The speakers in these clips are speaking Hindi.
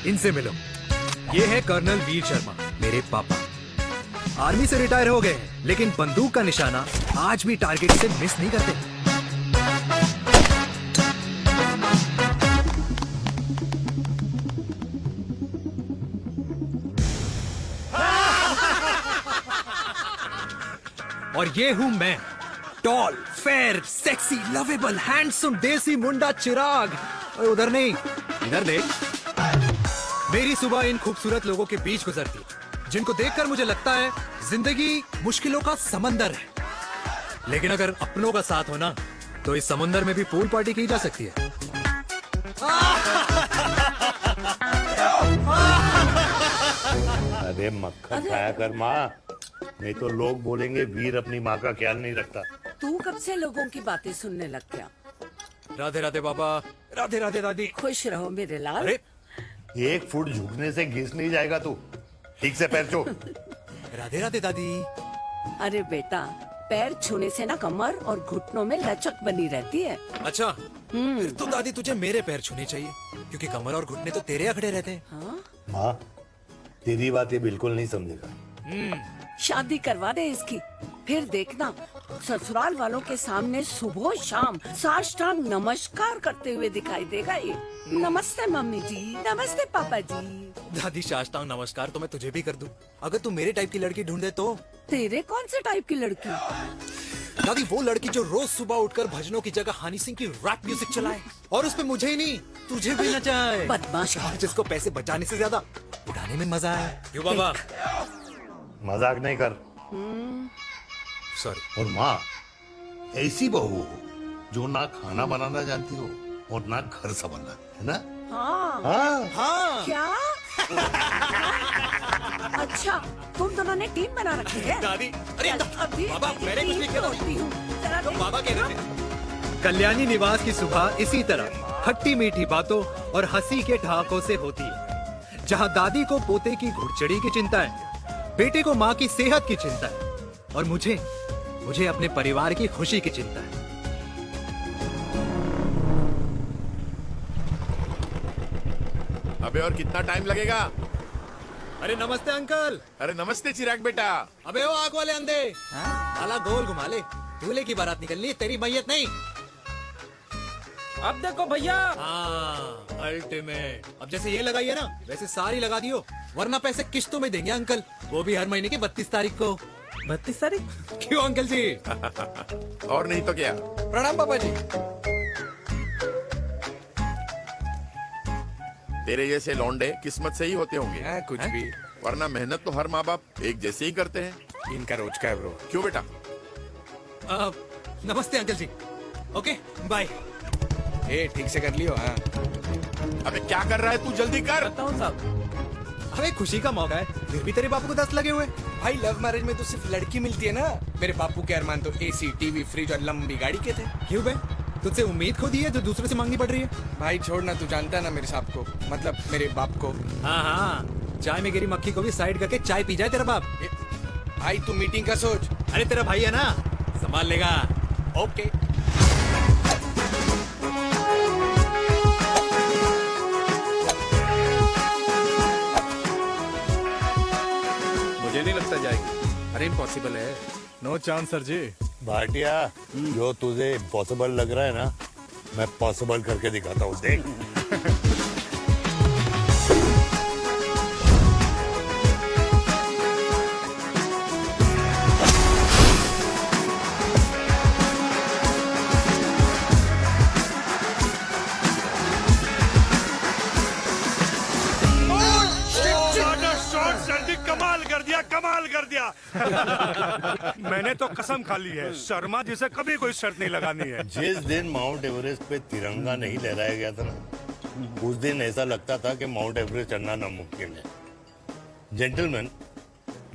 इनसे मिलो। ये है कर्नल वीर शर्मा, मेरे पापा। आर्मी से रिटायर हो गए हैं, लेकिन बंदूक का निशाना आज भी टारगेट से मिस नहीं करते। और ये हूं मैं, tall, fair, sexy, lovable, handsome, देसी मुंडा चिराग। और उधर नहीं, इधर देख। मेरी सुबह इन खूबसूरत लोगों के बीच गुजरती है, जिनको देखकर मुझे लगता है जिंदगी मुश्किलों का समंदर है। लेकिन अगर अपनों का साथ हो ना, तो इस समंदर में भी पूल पार्टी की जा सकती है। अरे मक्खन खाया कर माँ, नहीं तो लोग बोलेंगे वीर अपनी माँ का ख्याल नहीं रखता। तू कब से लोगों की बातें सुनने लग गया? राधे राधे बाबा, राधे राधे दादी। खुश रहो मेरे लाल। अरे 1 फुट झुकने से घिस नहीं जाएगा तू, ठीक से पैर छू। राधे राधे दादी। अरे बेटा, पैर छूने से ना कमर और घुटनों में लचक बनी रहती है। अच्छा, फिर तो दादी तुझे मेरे पैर छूने चाहिए, क्योंकि कमर और घुटने तो तेरे अखड़े रहते हैं। हाँ? माँ, तेरी बात ये बिल्कुल नहीं समझेगा। शादी करवा दे इसकी, फिर देखना ससुराल वालों के सामने सुबह शाम साष्टांग नमस्कार करते हुए दिखाई देगा ये। नमस्ते मम्मी जी, नमस्ते पापा जी। दादी साष्टांग नमस्कार तो मैं तुझे भी कर दूं, अगर तू मेरे टाइप की लड़की ढूंढे तो। तेरे कौन से टाइप की लड़की? दादी वो लड़की जो रोज सुबह उठकर भजनों की जगह हनी सिंह की रैप म्यूजिक चलाए, और उसपे मुझे ही नहीं तुझे भी नचाए। बदमाश। और जिसको पैसे बचाने से ज्यादा उड़ाने में मजा आए। क्यों बाबा? मजाक नहीं कर। सॉरी। और माँ, ऐसी बहू हो जो ना खाना बनाना जानती हो और ना घर संभालना, है ना? हाँ। हाँ हाँ क्या? अच्छा, तुम दोनों ने टीम बना रखी है? दादी, अरे अभी बाबा मैंने कुछ नहीं किया। होती हूँ। जरा तो देख। बाबा कह रहे थे। कल्याणी निवास की सुबह इसी तरह खट्टी मीठी बातों और हंसी के ठहाकों से होती है, जहां दादी को पोते की घुड़चड़ी की चिंता है, बेटे को माँ की सेहत की चिंता है, और मुझे अपने परिवार की खुशी की चिंता है। अबे और कितना टाइम लगेगा? अरे नमस्ते अंकल। अरे नमस्ते चिराग बेटा। अबे वो आग वाले अंधे, साला गोल घुमा ले, दूल्हे की बारात निकलनी है, तेरी मैयत नहीं। अब देखो भैया, हाँ, अल्टीमेट। अब जैसे ये लगाई है ना, वैसे सारी लगा दियो, वरना पैसे किश्तों में देंगे अंकल, वो भी हर महीने की 32 तारीख को। 32 तारीख? क्यों अंकल जी? और नहीं तो क्या। प्रणाम पापा जी। तेरे जैसे लौंडे किस्मत से ही होते होंगे। कुछ भी। वरना मेहनत तो हर माँ बाप एक जैसे ही करते हैं। इनका रोज का है ब्रो। क्यों बेटा? नमस्ते अंकल जी। Okay bye. ए ठीक से कर लियो। हाँ अबे क्या कर रहा है तू, जल्दी कर। बताओ साहब। अरे खुशी का मौका है, फिर भी तेरे बापू को 10 लगे हुए। भाई लव मैरिज में तो सिर्फ लड़की मिलती है ना। मेरे बापू के अरमान तो एसी, टीवी, फ्रिज और लंबी गाड़ी के थे। क्यों बे? तुझसे उम्मीद खो दी है जो दूसरे से मांगनी पड़ रही है? भाई छोड़ना, तू जानता है ना मेरे साहब को, मतलब मेरे बाप को। हाँ हाँ, चाय में गिरी मक्खी को भी साइड करके चाय पी जाए तेरा बाप। भाई तू मीटिंग का सोच। अरे तेरा भाई है ना, संभाल लेगा। ओके। मुझे नहीं लगता जाएगी। अरे इम्पॉसिबल है। नो चांस सर जी। भाटिया, जो तुझे इम्पॉसिबल लग रहा है ना, मैं पॉसिबल करके दिखाता हूँ, देख। कमाल कर दिया। मैंने तो कसम खा ली है, शर्मा जी से कभी कोई शर्त नहीं लगानी है। जिस दिन माउंट एवरेस्ट पे तिरंगा नहीं लहराया गया था ना, उस दिन ऐसा लगता था कि माउंट एवरेस्ट चढ़ना नामुमकिन है। जेंटलमैन,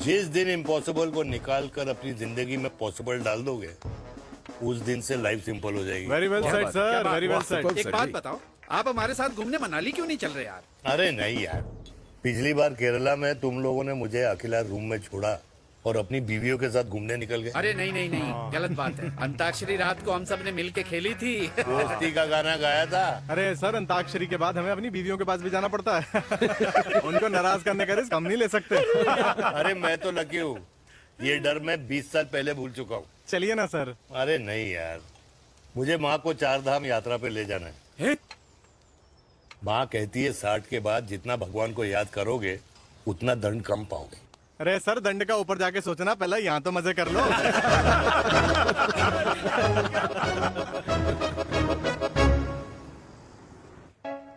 जिस दिन इम्पॉसिबल को निकाल कर अपनी जिंदगी में पॉसिबल डाल दोगे, उस दिन से लाइफ सिंपल हो जाएगी। Very well said sir, very well said. एक बात बताओ, आप हमारे साथ घूमने मनाली क्यों नहीं चल रहे यार? अरे नहीं यार, पिछली बार केरला में तुम लोगों ने मुझे अकेला रूम में छोड़ा और अपनी बीवियों के साथ घूमने निकल गए। अरे नहीं नहीं नहीं, गलत बात है। अंताक्षरी रात को हम सब ने मिल के खेली थी। दोस्ती का गाना गाया था। अरे सर, अंताक्षरी के बाद हमें अपनी बीवियों के पास भी जाना पड़ता है। उनको नाराज करने का रिस्क हम नहीं ले सकते। अरे मैं तो लकी हूँ, ये डर मैं 20 साल पहले भूल चुका हूँ। चलिए ना सर। अरे नहीं यार, मुझे माँ को 4 धाम यात्रा पे ले जाना है। माँ कहती है 60 के बाद जितना भगवान को याद करोगे उतना दंड कम पाओगे। अरे सर, दंड का ऊपर जाके सोचना, पहले यहाँ तो मजे कर लो।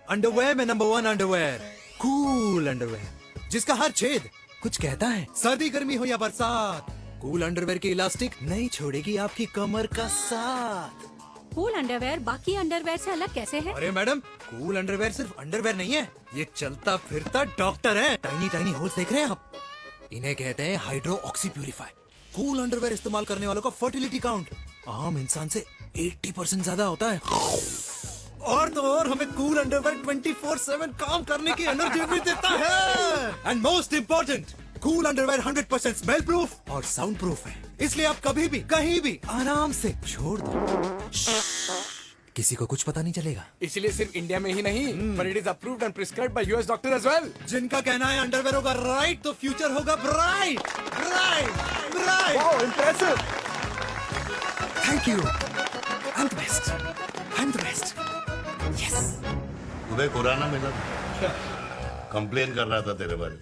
अंडरवेयर में नंबर 1 अंडरवेयर, कूल अंडरवेयर, जिसका हर छेद कुछ कहता है। सर्दी गर्मी हो या बरसात, कूल अंडरवेयर की इलास्टिक नहीं छोड़ेगी आपकी कमर का साथ। कूल अंडरवेयर बाकी अंडरवेयर से अलग कैसे है? अरे मैडम, कूल अंडरवेयर सिर्फ अंडरवेयर नहीं है, ये चलता फिरता डॉक्टर है। टाइनी टाइनी होल्स देख रहे हैं आप? इन्हें कहते हैं hydro oxy purifier. Cool underwear इस्तेमाल करने वालों का फर्टिलिटी काउंट आम इंसान से 80% ज्यादा होता है। और तो और हमें कूल अंडरवेयर 24/7 काम करने की एनर्जी भी देता है। And most important, cool underwear 100% smell proof और साउंड प्रूफ है, इसलिए आप कभी भी कहीं भी आराम से छोड़ दो, किसी को कुछ पता नहीं चलेगा। इसीलिए सिर्फ इंडिया में ही नहीं, पर it is approved and prescribed by US doctor as well. जिनका कहना है अंडरवेयर होगा राइट तो फ्यूचर होगा bright, bright, bright. Oh impressive. Thank you. I am the best, I am the best. Yes. तुम्हें खुराना मिला, कंप्लेन कर रहा था तेरे बारे में।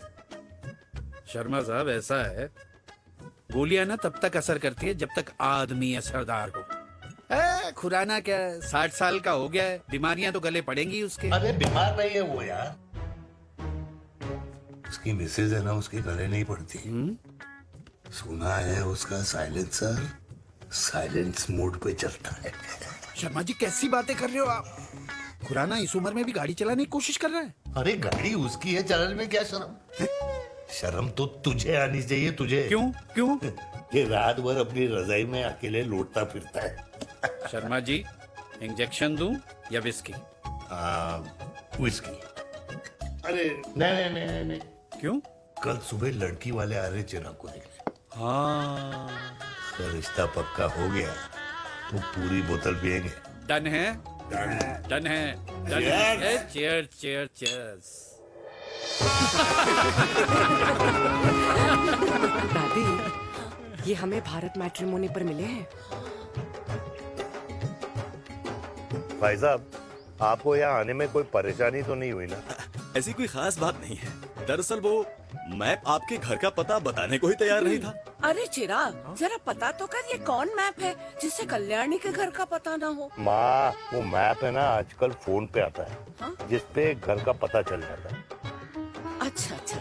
शर्मा साहब, ऐसा है, गोलियां ना तब तक असर करती है जब तक आदमी असरदार हो। खुराना क्या, 60 साल का हो गया है, बीमारियां तो गले पड़ेंगी उसके। अरे बीमार नहीं है वो यार, उसकी मिसेज है ना, उसके गले नहीं पड़ती। सुना है उसका साइलेंसर साइलेंस मोड पे चलता है। शर्मा जी, कैसी बातें कर रहे हो आप? खुराना इस उम्र में भी गाड़ी चलाने की कोशिश कर रहा है। अरे गाड़ी उसकी है, चलाने में क्या शर्म? शर्म तो तुझे आनी चाहिए, तुझे। क्यों क्यों? ये रात भर अपनी रजाई में अकेले लौटता फिरता है। शर्मा जी, इंजेक्शन दूं या विस्की? विस्की। अरे नहीं नहीं नहीं नहीं। क्यों? कल सुबह लड़की वाले आ रहे चिराग को देखने। हाँ, तो रिश्ता पक्का हो गया, वो पूरी बोतल पिएंगे। डन है, डन है, डन है। Chair chair chairs. दादी, ये हमें भारत मैट्रिमोनी पर मिले हैं। भाई साहब, आपको यहाँ आने में कोई परेशानी तो नहीं हुई ना? ऐसी कोई खास बात नहीं है। दरअसल वो मैप आपके घर का पता बताने को ही तैयार नहीं था। अरे चिराग, जरा पता तो कर, ये कौन मैप है जिससे कल्याणी के घर का पता ना हो? माँ, वो मैप है ना, आजकल फोन पे आता है। हाँ? जिसपे घर का पता चल जाता है। अच्छा अच्छा।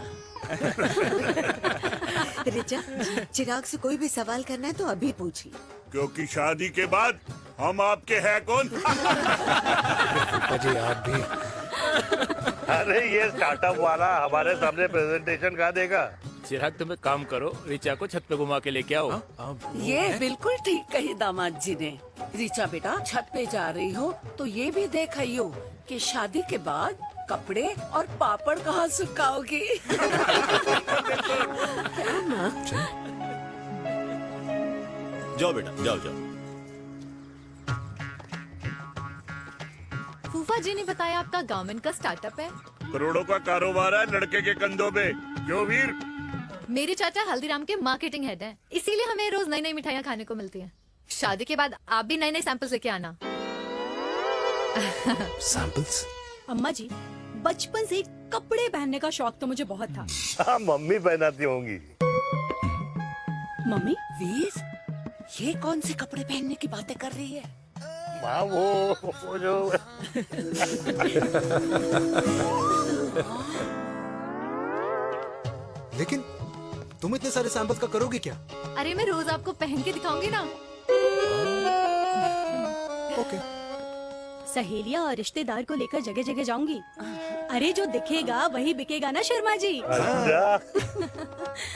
रिचा, चिराग से कोई भी सवाल करना है तो अभी पूछिए। क्योंकि शादी के बाद हम आपके हैं कौन? अजय आप भी। अरे ये स्टार्टअप वाला हमारे सामने प्रेजेंटेशन कहाँ देगा? चिराग, तुम एक काम करो, रिचा को छत पे घुमा के लेके आओ। ये बिल्कुल ठीक कही दामाद जी ने। रिचा बेटा, छत पे जा रही हो तो ये भी देख आइयो कि शादी के बाद कपड़े और पापड़ कहाँ सुखाओगी। जाओ बेटा, जाओ जाओ। फूफा जी ने बताया आपका गवर्नमेंट का स्टार्टअप है। करोड़ों का कारोबार है लड़के के कंधों पे। क्यों वीर? मेरे चाचा हल्दीराम के मार्केटिंग हेड हैं, इसीलिए हमें रोज नई नई मिठाइयाँ खाने को मिलती हैं। शादी के बाद आप भी नए नए सैंपल्स लेके आना। सैंपल्स? अम्मा जी, बचपन से कपड़े पहनने का शौक तो मुझे बहुत था। हाँ, मम्मी पहनाती होंगी। मम्मी? वीर, ये कौन से कपड़े पहनने की बातें कर रही है? माँ, वो जो लेकिन तुम इतने सारे सैंपल्स का करोगे क्या? अरे मैं रोज आपको पहन के दिखाऊंगी ना। ओके। सहेलियां और रिश्तेदार को लेकर जगह जगह जाऊंगी। अरे जो दिखेगा वही बिकेगा ना शर्मा जी।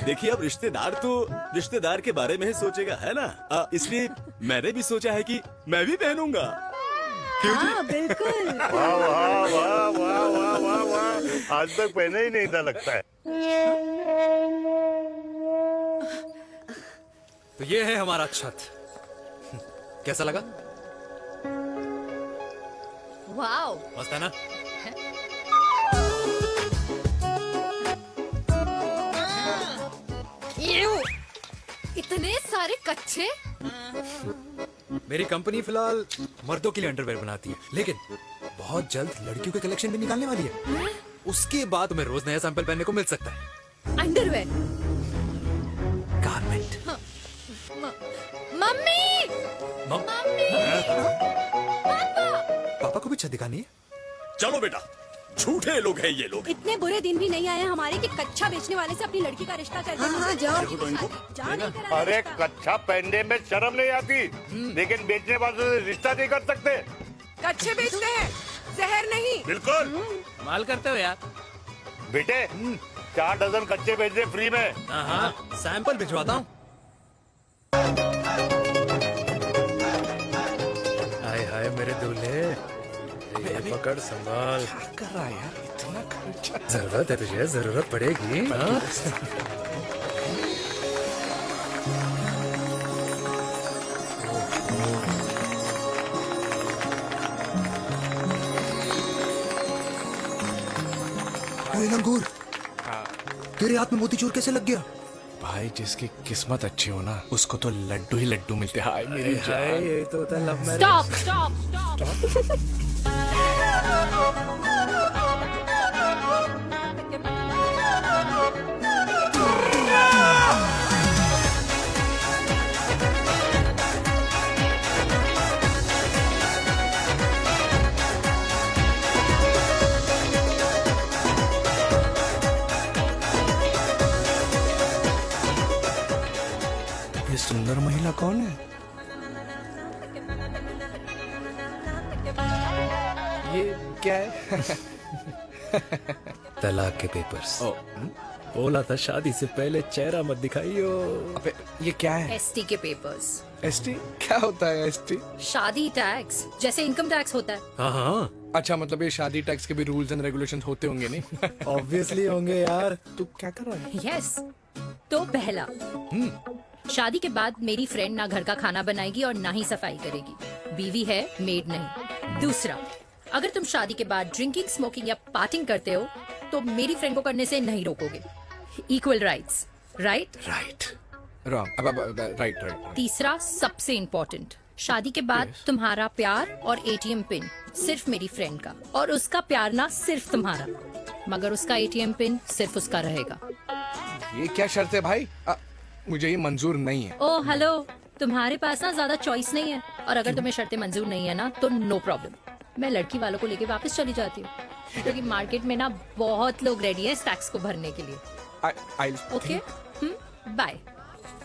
देखिए, अब रिश्तेदार तो रिश्तेदार के बारे में ही सोचेगा, है ना? इसलिए मैंने भी सोचा है कि मैं भी पहनूंगा। हाँ बिल्कुल। वाह वाह वाह वाह वाह वाह वाह, आज तक पहने ही नहीं था लगता है। तो ये है हमारा छत। कैसा लगा? वाओ, मस्त है ना? इतने सारे कच्चे। मेरी कंपनी फिलहाल मर्दों के लिए अंडरवेयर बनाती है, लेकिन बहुत जल्द लड़कियों के कलेक्शन भी निकालने वाली है। उसके बाद तुम्हें रोज नया सैंपल पहनने को मिल सकता है। अंडरवेयर। गारमेंट। मम्मी। मम्मी। पापा को भी छत दिखानी है। चलो बेटा, झूठे लोग हैं ये लोग। इतने बुरे दिन भी नहीं आए हमारे कि कच्चा बेचने वाले से अपनी लड़की का रिश्ता कर दें। हाँ, जाओ। देखो तो इनको। अरे कच्चा पहनने में शर्म नहीं आती, लेकिन बेचने वालों से रिश्ता नहीं कर सकते। कच्चे बेचते हैं, जहर नहीं। बिल्कुल। माल करते हो यार। बेटे 4 डजन कच्चे भेज दे फ्री में। हाँ, सैंपल भिजवाता हूँ। हाय हाय मेरे दूल्हे, ये पकड़ संभाल। क्या कर रहा है यार, इतना खर्चा। जरूरत है तुझे, जरूरत पड़ेगी। हाँ? अरे लंगूर, तेरे हाथ में मोतीचूर कैसे लग गया? भाई जिसकी किस्मत अच्छी हो ना, उसको तो लड्डू ही लड्डू मिलते हैं। हाय मेरी जान। ये तो होता है love marriage. Stop stop stop. ये सुंदर महिला कौन है? ये क्या है? तलाक के पेपर्स। बोला था शादी से पहले चेहरा मत दिखाइयो। अबे ये क्या है? एसटी के पेपर्स। एसटी क्या होता है? एसटी? शादी टैक्स, जैसे इनकम टैक्स होता है। हाँ हाँ, अच्छा, मतलब ये शादी टैक्स के भी रूल्स एंड रेगुलेशंस होते होंगे नहीं? ऑब्वियसली होंगे यार। तू क्या कर रहा है? यस। तो पहला, शादी के बाद मेरी फ्रेंड ना घर का खाना बनाएगी और ना ही सफाई करेगी। बीवी है, मेड नहीं। दूसरा, अगर तुम शादी के बाद ड्रिंकिंग, स्मोकिंग या पार्टिंग करते हो तो मेरी फ्रेंड को करने से नहीं रोकोगे। Equal rights, right? Right. Wrong. अब राइट राइट। तीसरा, सबसे इम्पोर्टेंट, शादी के बाद तुम्हारा प्यार और एटीएम पिन सिर्फ मेरी फ्रेंड का, और उसका प्यार ना सिर्फ तुम्हारा, मगर उसका एटीएम पिन सिर्फ उसका रहेगा। ये क्या शर्त है भाई? मुझे ये मंजूर नहीं है। ओ हेलो, तुम्हारे पास ना ज्यादा चॉइस नहीं है, और अगर तुम्हें शर्तें मंजूर नहीं है ना तो नो प्रॉब्लम, मैं लड़की वालों को लेके वापस चली जाती हूँ, क्योंकि मार्केट में ना बहुत लोग रेडी है इस टैक्स को भरने के लिए। Okay, bye.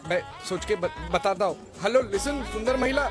मैं सोच के बताता हूँ। हेलो लिसन सुंदर महिला,